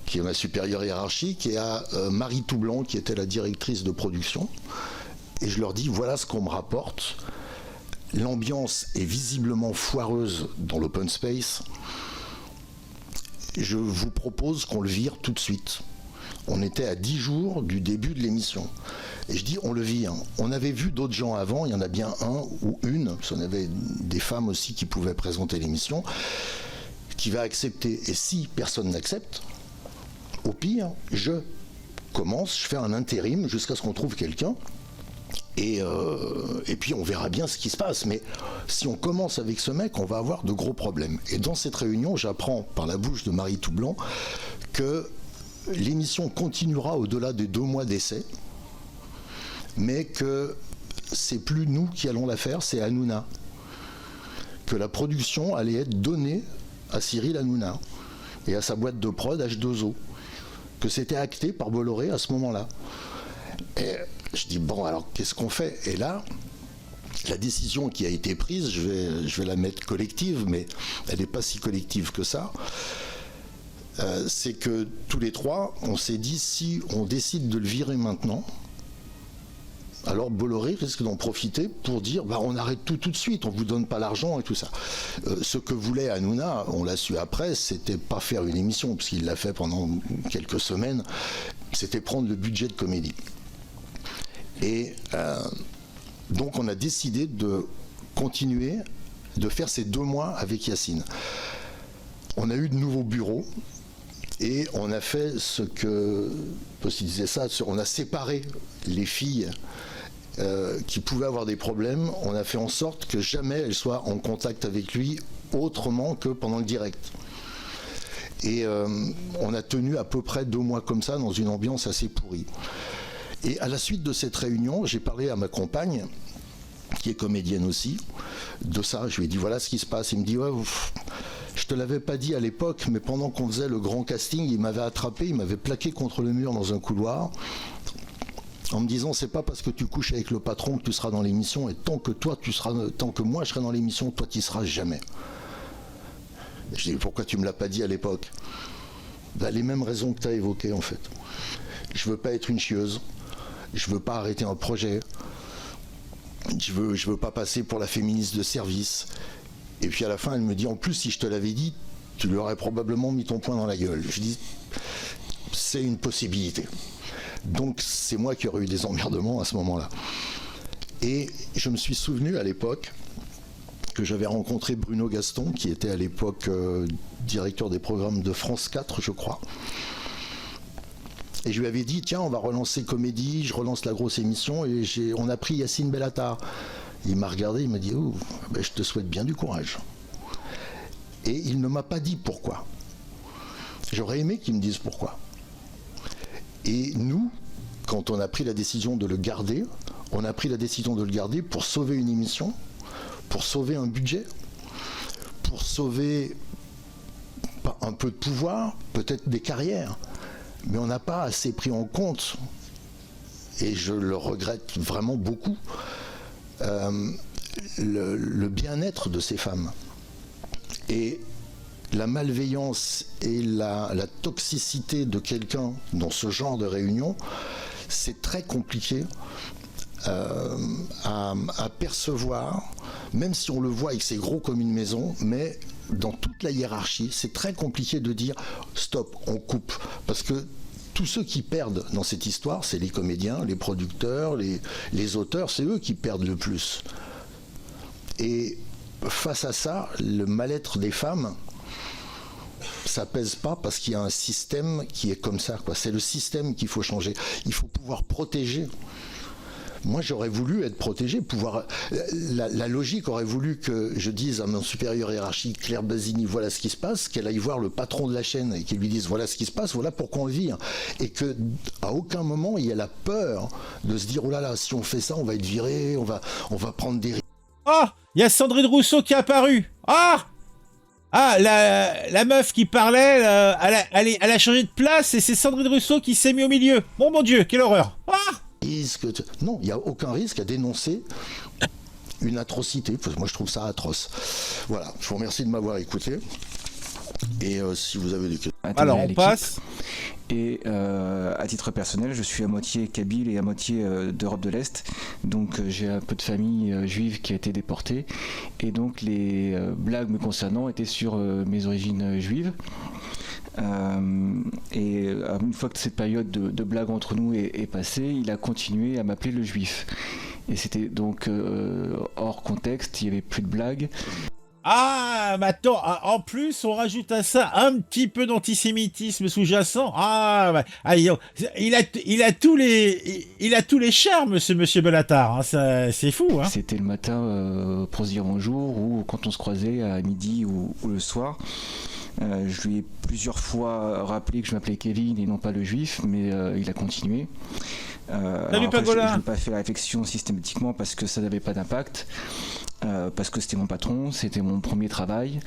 qui est ma supérieure hiérarchique, et à Marie Toublanc, qui était la directrice de production, et je leur dis, voilà ce qu'on me rapporte. L'ambiance est visiblement foireuse dans l'open space. Je vous propose qu'on le vire tout de suite. On était à 10 jours du début de l'émission. Et je dis, on le vire. On avait vu d'autres gens avant, il y en a bien un ou une, parce qu'on avait des femmes aussi qui pouvaient présenter l'émission, qui va accepter. Et si personne n'accepte, au pire, je fais un intérim jusqu'à ce qu'on trouve quelqu'un. Et puis on verra bien ce qui se passe. Mais si on commence avec ce mec, on va avoir de gros problèmes. Et dans cette réunion, j'apprends par la bouche de Marie Toublanc que l'émission continuera au-delà des 2 mois d'essai, mais que c'est plus nous qui allons la faire, c'est Hanouna. Que la production allait être donnée à Cyril Hanouna et à sa boîte de prod H2O. Que c'était acté par Bolloré à ce moment-là. Et je dis, bon, alors qu'est-ce qu'on fait? Et là, la décision qui a été prise, je vais la mettre collective, mais elle n'est pas si collective que ça, c'est que tous les 3, on s'est dit, si on décide de le virer maintenant, alors Bolloré risque d'en profiter pour dire, bah, on arrête tout de suite, on ne vous donne pas l'argent et tout ça. Ce que voulait Hanouna, on l'a su après, c'était pas faire une émission, parce qu'il l'a fait pendant quelques semaines, c'était prendre le budget de Comédie. Et donc on a décidé de continuer de faire ces 2 mois avec Yacine. On a eu de nouveaux bureaux et on a fait ce que, parce qu'il disait ça, on a séparé les filles qui pouvaient avoir des problèmes. On a fait en sorte que jamais elles soient en contact avec lui autrement que pendant le direct. Et on a tenu à peu près 2 mois comme ça dans une ambiance assez pourrie. Et à la suite de cette réunion, j'ai parlé à ma compagne, qui est comédienne aussi, de ça. Je lui ai dit, voilà ce qui se passe. Il me dit, ouais, je te l'avais pas dit à l'époque, mais pendant qu'on faisait le grand casting, il m'avait attrapé, il m'avait plaqué contre le mur dans un couloir, en me disant, c'est pas parce que tu couches avec le patron que tu seras dans l'émission, et tant que moi je serai dans l'émission, toi tu y seras jamais. Je dis, pourquoi tu me l'as pas dit à l'époque? Ben, les mêmes raisons que tu as évoquées en fait. Je veux pas être une chieuse. Je veux pas arrêter un projet. Je veux pas passer pour la féministe de service. Et puis à la fin, elle me dit, en plus, si je te l'avais dit, tu lui aurais probablement mis ton poing dans la gueule. Je dis, c'est une possibilité. Donc c'est moi qui aurais eu des emmerdements à ce moment-là. Et je me suis souvenu à l'époque que j'avais rencontré Bruno Gaston, qui était à l'époque directeur des programmes de France 4, je crois. Et je lui avais dit, tiens, on va relancer Comédie, je relance la grosse émission, et on a pris Yacine Bellatar. Il m'a regardé, il m'a dit, oh, ben, je te souhaite bien du courage. Et il ne m'a pas dit pourquoi. J'aurais aimé qu'il me dise pourquoi. Et nous, quand on a pris la décision de le garder, on a pris la décision de le garder pour sauver une émission, pour sauver un budget, pour sauver un peu de pouvoir, peut-être des carrières. Mais on n'a pas assez pris en compte, et je le regrette vraiment beaucoup, le bien-être de ces femmes. Et la malveillance et la toxicité de quelqu'un dans ce genre de réunion, c'est très compliqué à percevoir, même si on le voit et que c'est gros comme une maison, mais dans toute la hiérarchie, c'est très compliqué de dire stop, on coupe, parce que tous ceux qui perdent dans cette histoire, c'est les comédiens, les producteurs, les auteurs, c'est eux qui perdent le plus. Et face à ça, le mal-être des femmes, ça pèse pas parce qu'il y a un système qui est comme ça, quoi. C'est le système qu'il faut changer. Il faut pouvoir protéger. Moi, j'aurais voulu être protégé, pouvoir. La logique aurait voulu que je dise à mon supérieur hiérarchique, Claire Basini, voilà ce qui se passe, qu'elle aille voir le patron de la chaîne et qu'il lui dise voilà ce qui se passe, voilà pourquoi on le vire. Et que à aucun moment il y a la peur de se dire oh là là, si on fait ça, on va être viré, on va prendre des risques. Ah, il y a Sandrine Rousseau qui est apparue. Ah, la meuf qui parlait, elle a changé de place et c'est Sandrine Rousseau qui s'est mis au milieu. Mon Dieu, quelle horreur. Non, il n'y a aucun risque à dénoncer une atrocité. Moi, je trouve ça atroce. Voilà, je vous remercie de m'avoir écouté. Et si vous avez des questions... Alors, on passe. Et à titre personnel, je suis à moitié kabyle et à moitié d'Europe de l'Est. Donc j'ai un peu de famille juive qui a été déportée. Et donc les blagues me concernant étaient sur mes origines juives. Et une fois que cette période de blagues entre nous est passée, il a continué à m'appeler le juif. Et c'était donc hors contexte, il n'y avait plus de blagues. Ah, mais attends, en plus, on rajoute à ça un petit peu d'antisémitisme sous-jacent. Il a tous les charmes, ce monsieur Bellatar. Hein, c'est fou. Hein. C'était le matin pour se dire bonjour, ou quand on se croisait à midi ou le soir. Je lui ai plusieurs fois rappelé que je m'appelais Kevin et non pas le juif, mais il a continué. Salut Pagola. Je n'ai pas fait la réflexion systématiquement parce que ça n'avait pas d'impact. Parce que c'était mon patron, c'était mon premier travail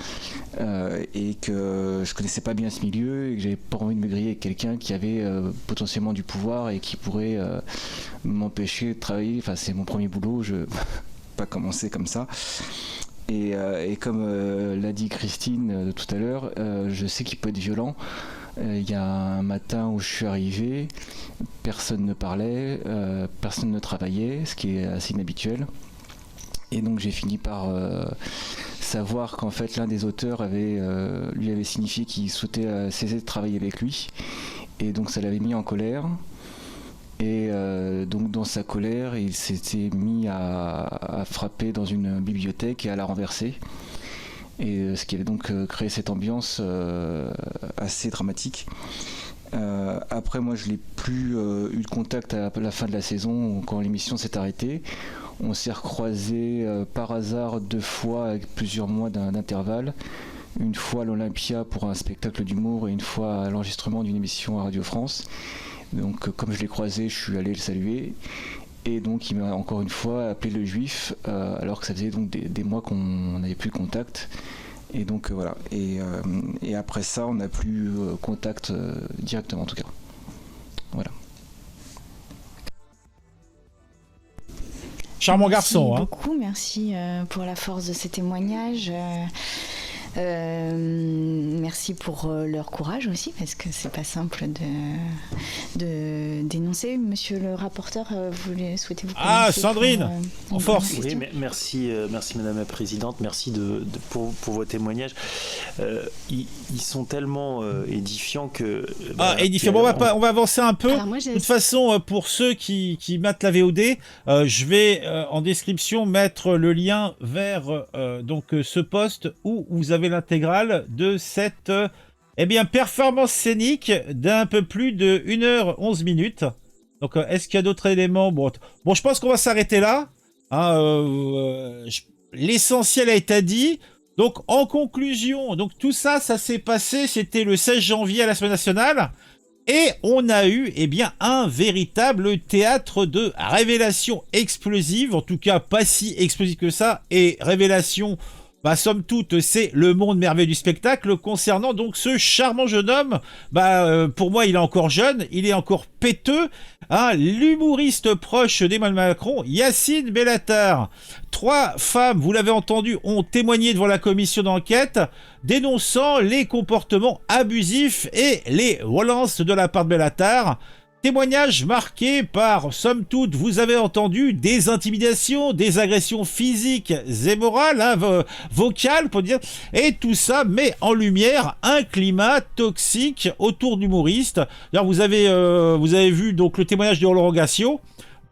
et que je connaissais pas bien ce milieu et que j'avais pas envie de me griller avec quelqu'un qui avait potentiellement du pouvoir et qui pourrait m'empêcher de travailler. Enfin, c'est mon premier boulot, je pas commencer comme ça. Et comme l'a dit Christine tout à l'heure, je sais qu'il peut être violent. Il y a un matin où je suis arrivé, personne ne parlait, personne ne travaillait, ce qui est assez inhabituel. Et donc j'ai fini par savoir qu'en fait l'un des auteurs lui avait signifié qu'il souhaitait cesser de travailler avec lui. Et donc ça l'avait mis en colère. Et donc dans sa colère, il s'était mis à frapper dans une bibliothèque et à la renverser. Et ce qui avait donc créé cette ambiance assez dramatique. Après moi je n'ai plus eu de contact à la fin de la saison quand l'émission s'est arrêtée. On s'est recroisés par hasard 2 fois avec plusieurs mois d'intervalle. Une fois à l'Olympia pour un spectacle d'humour et une fois à l'enregistrement d'une émission à Radio France. Donc comme je l'ai croisé, je suis allé le saluer. Et donc il m'a encore une fois appelé le juif alors que ça faisait donc des mois qu'on n'avait plus de contact. Et donc voilà. Et après ça, on n'a plus contact directement en tout cas. Voilà. Charmant garçon. Merci beaucoup, merci pour la force de ces témoignages. Merci pour leur courage aussi, parce que c'est pas simple de dénoncer. Monsieur le rapporteur, vous souhaitez vous prononcer? Ah, Sandrine, en force. Oui, merci Madame la Présidente, merci pour vos témoignages. Ils sont tellement édifiants que... édifiants. Bon, on va avancer un peu. Alors, De toute façon, pour ceux qui matent la VOD, je vais en description mettre le lien vers donc ce post où vous avez l'intégrale de cette performance scénique d'un peu plus de 1h11 minutes. Donc est-ce qu'il y a d'autres éléments? Bon, je pense qu'on va s'arrêter là. L'essentiel a été dit. Donc en conclusion, donc tout ça s'est passé, c'était le 16 janvier à l'Assemblée nationale. Et on a eu un véritable théâtre de révélations explosives, en tout cas pas si explosives que ça, et révélations, somme toute, c'est le monde merveilleux du spectacle concernant donc ce charmant jeune homme. Pour moi, il est encore jeune, il est encore péteux. L'humoriste proche d'Emmanuel Macron, Yacine Bellatar. 3 femmes, vous l'avez entendu, ont témoigné devant la commission d'enquête, dénonçant les comportements abusifs et les violences de la part de Bellatar. Témoignage marqué par, somme toute, vous avez entendu, des intimidations, des agressions physiques et morales, vocales, pour dire, et tout ça met en lumière un climat toxique autour d'humoristes. D'ailleurs, vous avez vu donc le témoignage de Laurent Gassio.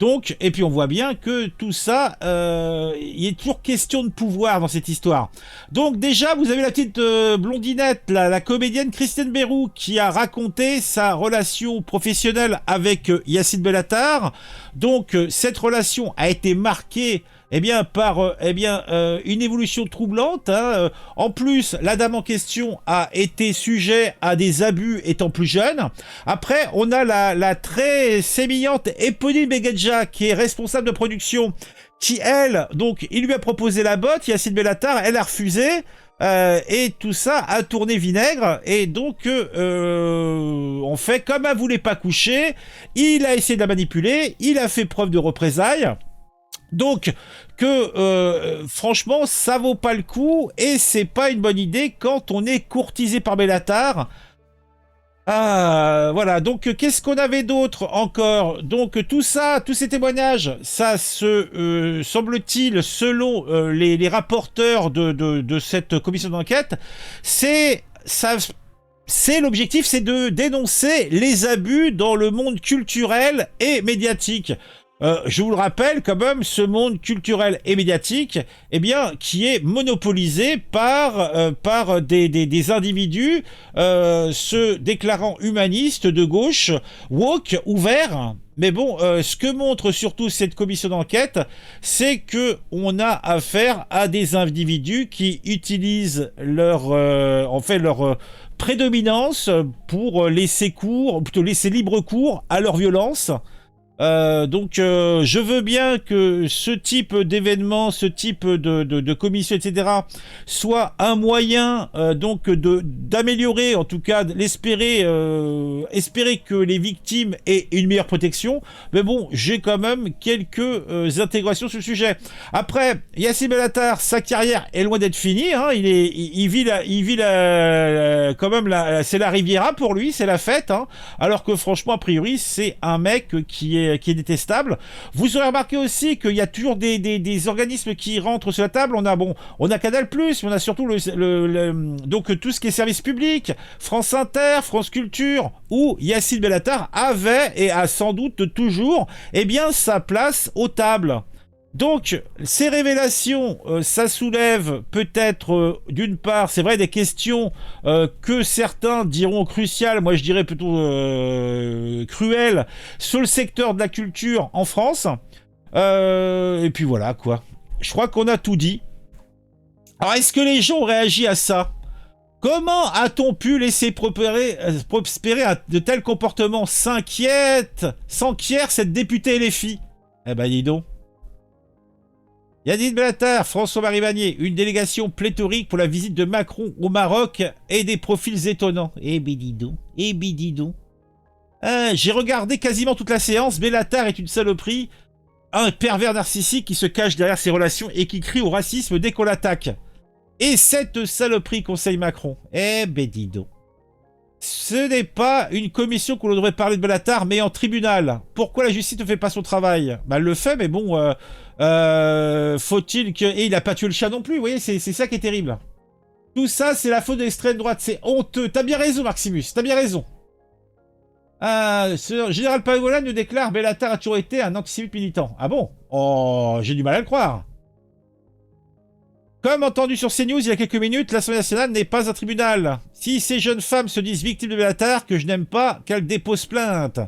Donc, et puis on voit bien que tout ça, il est toujours question de pouvoir dans cette histoire. Donc déjà, vous avez la petite blondinette, la comédienne Christiane Bérou, qui a raconté sa relation professionnelle avec Yacine Bellatar. Donc cette relation a été marquée par une évolution troublante. En plus, la dame en question a été sujet à des abus étant plus jeune. Après, on a la très sémillante Éponine Beguedja, qui est responsable de production, qui, elle, donc, il lui a proposé la botte, Yacine Bellatar, elle a refusé. Et tout ça a tourné vinaigre, et donc en fait, comme elle voulait pas coucher, il a essayé de la manipuler, il a fait preuve de représailles. Donc franchement, ça vaut pas le coup, et c'est pas une bonne idée quand on est courtisé par Bellatar. Voilà, donc qu'est-ce qu'on avait d'autre encore? Donc tout ça, tous ces témoignages, ça se semble-t-il, selon les rapporteurs de cette commission d'enquête, c'est l'objectif, c'est de dénoncer les abus dans le monde culturel et médiatique. Je vous le rappelle quand même, ce monde culturel et médiatique, qui est monopolisé par des individus se déclarant humanistes de gauche, woke, ouverts. Mais bon, ce que montre surtout cette commission d'enquête, c'est que on a affaire à des individus qui utilisent leur prédominance pour laisser libre cours à leur violence. Donc je veux bien que ce type d'événement, ce type de commission, etc., soit un moyen d'améliorer, en tout cas espérer que les victimes aient une meilleure protection. Mais bon, j'ai quand même quelques intégrations sur le sujet. Après, Yacine Bellatar, sa carrière est loin d'être finie. Il vit quand même c'est la Riviera pour lui, c'est la fête. Alors que franchement, a priori, c'est un mec qui est détestable. Vous aurez remarqué aussi qu'il y a toujours des organismes qui rentrent sur la table. On a Canal+, mais on a surtout donc tout ce qui est service public, France Inter, France Culture, où Yacine Bellatar avait et a sans doute toujours sa place aux tables. Donc, ces révélations, ça soulève peut-être, d'une part, c'est vrai, des questions que certains diront cruciales, moi je dirais plutôt cruelles, sur le secteur de la culture en France. Et puis voilà, quoi. Je crois qu'on a tout dit. Alors, est-ce que les gens ont réagi à ça ? Comment a-t-on pu laisser prospérer de tels comportements ? S'enquiert cette députée LFI. Eh ben, dis donc. Yacine Bellatar, François-Marie Magnier, une délégation pléthorique pour la visite de Macron au Maroc et des profils étonnants. Eh ben dis donc. J'ai regardé quasiment toute la séance. Bellatar est une saloperie, un pervers narcissique qui se cache derrière ses relations et qui crie au racisme dès qu'on l'attaque. Et cette saloperie conseille Macron. Eh ben dis donc. Ce n'est pas une commission qu'on devrait parler de Bellatar, mais en tribunal. Pourquoi la justice ne fait pas son travail ? Elle le fait, mais bon, faut-il que... Et il n'a pas tué le chat non plus, vous voyez, c'est ça qui est terrible. Tout ça, c'est la faute de l'extrême droite, c'est honteux. T'as bien raison, Maximus, t'as bien raison. Ce général Pavola nous déclare Bellatar a toujours été un antisémite militant. Ah bon ? Oh, j'ai du mal à le croire. Comme entendu sur CNews il y a quelques minutes, l'Assemblée nationale n'est pas un tribunal. Si ces jeunes femmes se disent victimes de Bellatar, que je n'aime pas, qu'elles déposent plainte.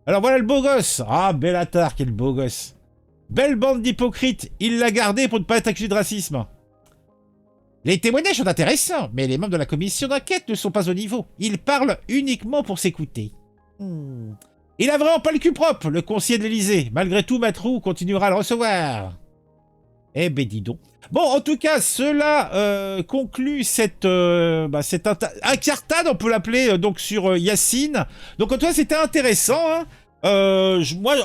Alors voilà le beau gosse. Ah, Bellatar, quel beau gosse. Belle bande d'hypocrites. Il l'a gardé pour ne pas être accusé de racisme. Les témoignages sont intéressants, mais les membres de la commission d'enquête ne sont pas au niveau. Ils parlent uniquement pour s'écouter. Il a vraiment pas le cul propre, le conseiller de l'Élysée. Malgré tout, Maître Roux continuera à le recevoir. Eh ben dis donc. Bon, en tout cas, cela conclut cette incartade, on peut l'appeler, donc sur Yacine. Donc en tout cas, c'était intéressant. Moi,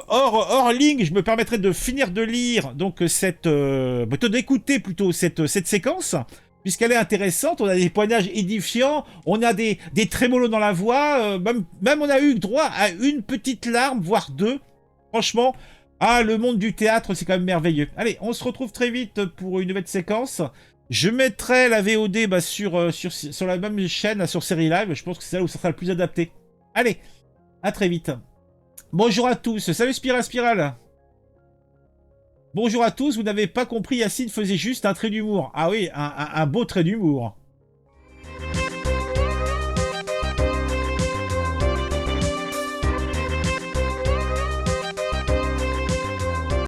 hors ligne, je me permettrai de finir de lire donc d'écouter plutôt cette séquence, puisqu'elle est intéressante. On a des témoignages édifiants, on a des trémolos dans la voix, même on a eu droit à une petite larme, voire deux. Franchement. Le monde du théâtre, c'est quand même merveilleux. Allez, on se retrouve très vite pour une nouvelle séquence. Je mettrai la VOD sur la même chaîne, sur Série Live. Je pense que c'est là où ça sera le plus adapté. Allez, à très vite. Bonjour à tous. Salut Spiral. Bonjour à tous. Vous n'avez pas compris, Yacine faisait juste un trait d'humour. Ah oui, un beau trait d'humour.